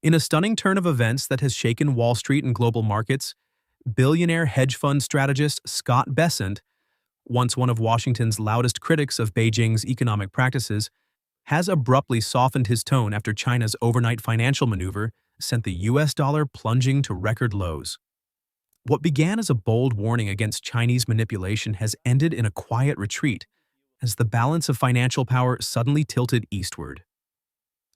In a stunning turn of events that has shaken Wall Street and global markets, billionaire hedge fund strategist Scott Bessent, once one of Washington's loudest critics of Beijing's economic practices, has abruptly softened his tone after China's overnight financial maneuver sent the U.S. dollar plunging to record lows. What began as a bold warning against Chinese manipulation has ended in a quiet retreat as the balance of financial power suddenly tilted eastward.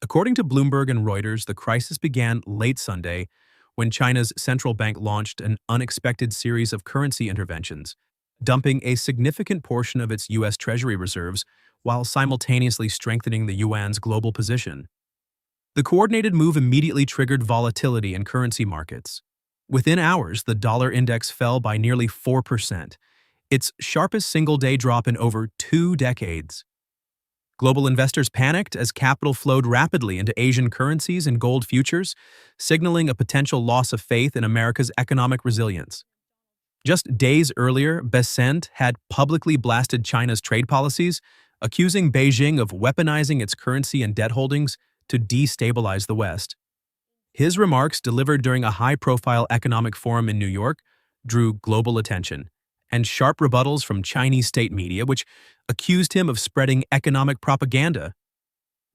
According to Bloomberg and Reuters, the crisis began late Sunday when China's central bank launched an unexpected series of currency interventions, dumping a significant portion of its U.S. Treasury reserves while simultaneously strengthening the yuan's global position. The coordinated move immediately triggered volatility in currency markets. Within hours, the dollar index fell by nearly 4%, its sharpest single-day drop in over 2 decades. Global investors panicked as capital flowed rapidly into Asian currencies and gold futures, signaling a potential loss of faith in America's economic resilience. Just days earlier, Bessent had publicly blasted China's trade policies, accusing Beijing of weaponizing its currency and debt holdings to destabilize the West. His remarks, delivered during a high-profile economic forum in New York, drew global attention, and sharp rebuttals from Chinese state media, which accused him of spreading economic propaganda.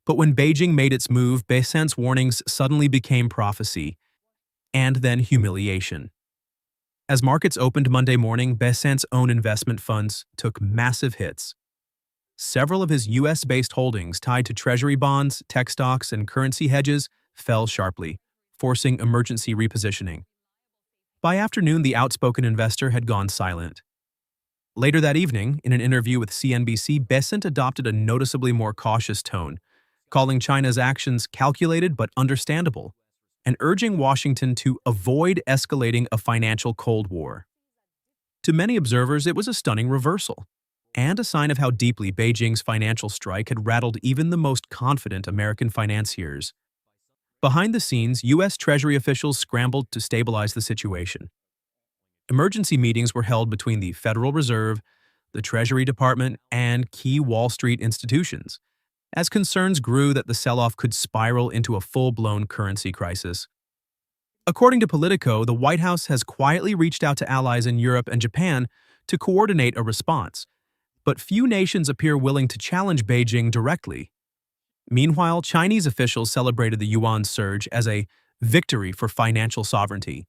But when Beijing made its move, Bessent's warnings suddenly became prophecy, and then humiliation. As markets opened Monday morning, Bessent's own investment funds took massive hits. Several of his U.S.-based holdings tied to treasury bonds, tech stocks, and currency hedges fell sharply, forcing emergency repositioning. By afternoon, the outspoken investor had gone silent. Later that evening, in an interview with CNBC, Bessent adopted a noticeably more cautious tone, calling China's actions calculated but understandable, and urging Washington to avoid escalating a financial Cold War. To many observers, it was a stunning reversal, and a sign of how deeply Beijing's financial strike had rattled even the most confident American financiers. Behind the scenes, U.S. Treasury officials scrambled to stabilize the situation. Emergency meetings were held between the Federal Reserve, the Treasury Department, and key Wall Street institutions, as concerns grew that the sell-off could spiral into a full-blown currency crisis. According to Politico, the White House has quietly reached out to allies in Europe and Japan to coordinate a response, but few nations appear willing to challenge Beijing directly. Meanwhile, Chinese officials celebrated the yuan surge as a victory for financial sovereignty.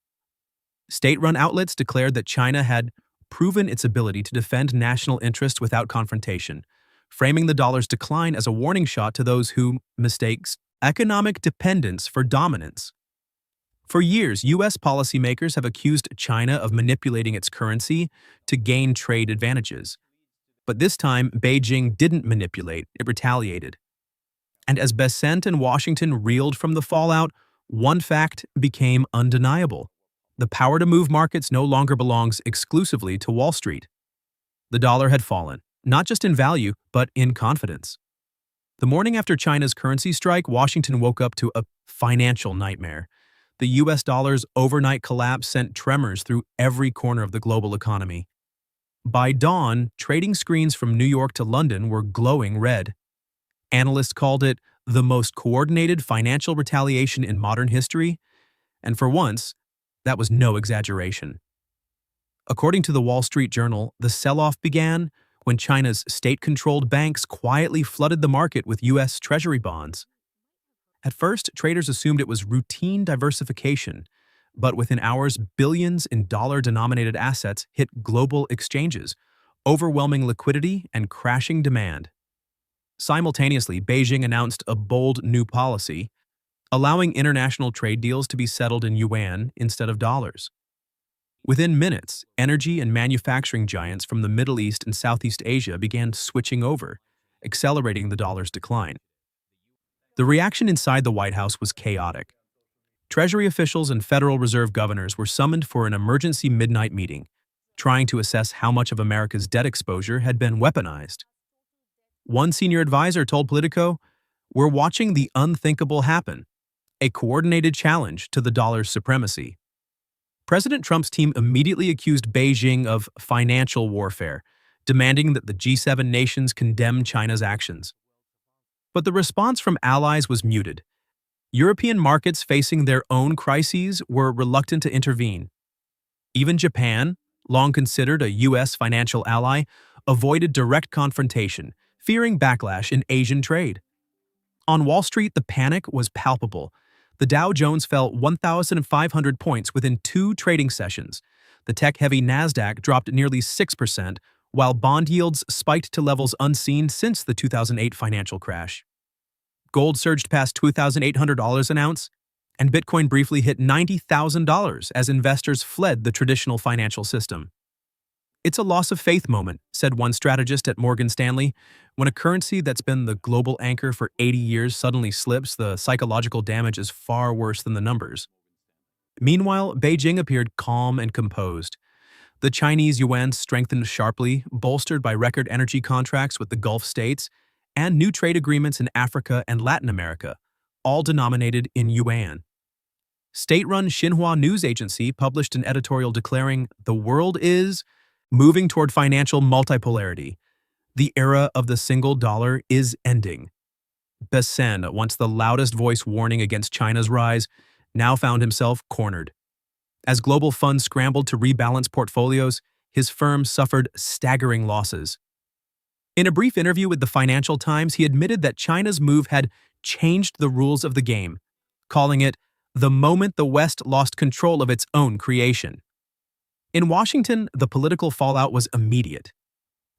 State-run outlets declared that China had proven its ability to defend national interests without confrontation, framing the dollar's decline as a warning shot to those who mistake economic dependence for dominance. For years, U.S. policymakers have accused China of manipulating its currency to gain trade advantages. But this time, Beijing didn't manipulate, it retaliated. And as Bessent and Washington reeled from the fallout, one fact became undeniable. The power to move markets no longer belongs exclusively to Wall Street. The dollar had fallen, not just in value, but in confidence. The morning after China's currency strike, Washington woke up to a financial nightmare. The U.S. dollar's overnight collapse sent tremors through every corner of the global economy. By dawn, trading screens from New York to London were glowing red. Analysts called it the most coordinated financial retaliation in modern history, and for once, that was no exaggeration. According to the Wall Street Journal, the sell-off began when China's state-controlled banks quietly flooded the market with U.S. Treasury bonds. At first, traders assumed it was routine diversification, but within hours, billions in dollar-denominated assets hit global exchanges, overwhelming liquidity and crashing demand. Simultaneously, Beijing announced a bold new policy, allowing international trade deals to be settled in yuan instead of dollars. Within minutes, energy and manufacturing giants from the Middle East and Southeast Asia began switching over, accelerating the dollar's decline. The reaction inside the White House was chaotic. Treasury officials and Federal Reserve governors were summoned for an emergency midnight meeting, trying to assess how much of America's debt exposure had been weaponized. One senior advisor told Politico, "We're watching the unthinkable happen, a coordinated challenge to the dollar's supremacy." President Trump's team immediately accused Beijing of financial warfare, demanding that the G7 nations condemn China's actions. But the response from allies was muted. European markets facing their own crises were reluctant to intervene. Even Japan, long considered a U.S. financial ally, avoided direct confrontation, fearing backlash in Asian trade. On Wall Street, the panic was palpable. The Dow Jones fell 1,500 points within 2 trading sessions. The tech-heavy Nasdaq dropped nearly 6%, while bond yields spiked to levels unseen since the 2008 financial crash. Gold surged past $2,800 an ounce, and Bitcoin briefly hit $90,000 as investors fled the traditional financial system. "It's a loss of faith moment," said one strategist at Morgan Stanley. "When a currency that's been the global anchor for 80 years suddenly slips, the psychological damage is far worse than the numbers." Meanwhile, Beijing appeared calm and composed. The Chinese yuan strengthened sharply, bolstered by record energy contracts with the Gulf states and new trade agreements in Africa and Latin America, all denominated in yuan. State-run Xinhua news agency published an editorial declaring, "The world is moving toward financial multipolarity. The era of the single dollar is ending." Bessent, once the loudest voice warning against China's rise, now found himself cornered. As global funds scrambled to rebalance portfolios, his firm suffered staggering losses. In a brief interview with the Financial Times, he admitted that China's move had changed the rules of the game, calling it the moment the West lost control of its own creation. In Washington, the political fallout was immediate.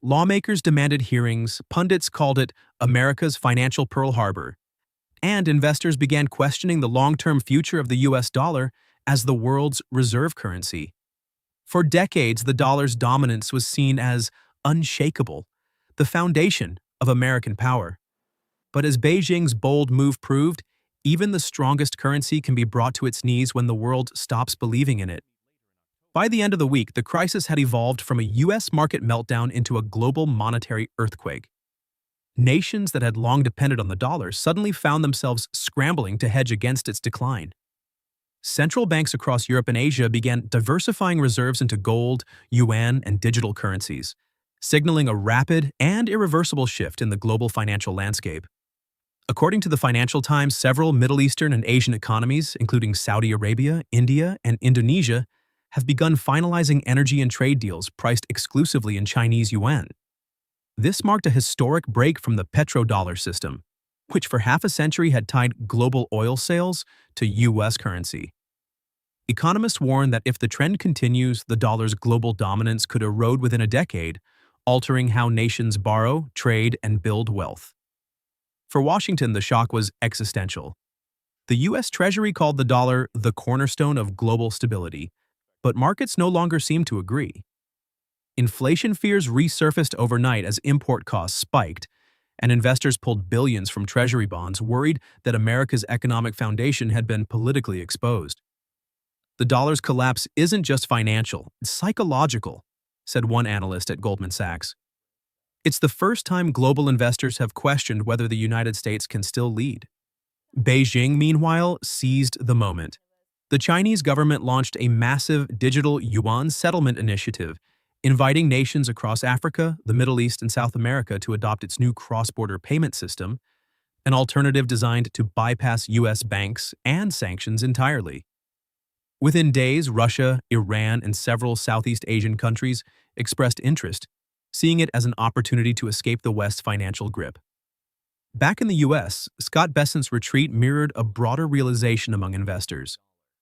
Lawmakers demanded hearings, pundits called it America's financial Pearl Harbor, and investors began questioning the long-term future of the U.S. dollar as the world's reserve currency. For decades, the dollar's dominance was seen as unshakable, the foundation of American power. But as Beijing's bold move proved, even the strongest currency can be brought to its knees when the world stops believing in it. By the end of the week, the crisis had evolved from a U.S. market meltdown into a global monetary earthquake. Nations that had long depended on the dollar suddenly found themselves scrambling to hedge against its decline. Central banks across Europe and Asia began diversifying reserves into gold, yuan, and digital currencies, signaling a rapid and irreversible shift in the global financial landscape. According to the Financial Times, several Middle Eastern and Asian economies, including Saudi Arabia, India, and Indonesia, have begun finalizing energy and trade deals priced exclusively in Chinese yuan. This marked a historic break from the petrodollar system, which for half a century had tied global oil sales to U.S. currency. Economists warn that if the trend continues, the dollar's global dominance could erode within a decade, altering how nations borrow, trade, and build wealth. For Washington, the shock was existential. The U.S. Treasury called the dollar the cornerstone of global stability, but markets no longer seemed to agree. Inflation fears resurfaced overnight as import costs spiked, and investors pulled billions from Treasury bonds, worried that America's economic foundation had been politically exposed. "The dollar's collapse isn't just financial, it's psychological," said one analyst at Goldman Sachs. "It's the first time global investors have questioned whether the United States can still lead." Beijing, meanwhile, seized the moment. The Chinese government launched a massive digital yuan settlement initiative, inviting nations across Africa, the Middle East, and South America to adopt its new cross-border payment system, an alternative designed to bypass U.S. banks and sanctions entirely. Within days, Russia, Iran, and several Southeast Asian countries expressed interest, seeing it as an opportunity to escape the West's financial grip. Back in the U.S., Scott Bessent's retreat mirrored a broader realization among investors.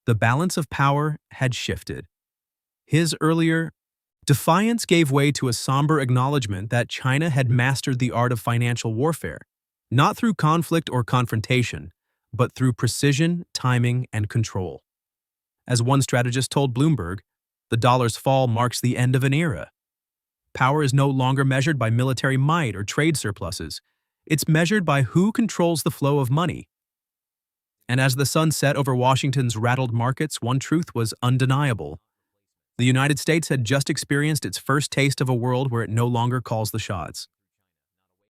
The balance of power had shifted. His earlier defiance gave way to a somber acknowledgement that China had mastered the art of financial warfare, not through conflict or confrontation, but through precision, timing, and control. As one strategist told Bloomberg, the dollar's fall marks the end of an era. Power is no longer measured by military might or trade surpluses. It's measured by who controls the flow of money. And as the sun set over Washington's rattled markets, one truth was undeniable. The United States had just experienced its first taste of a world where it no longer calls the shots.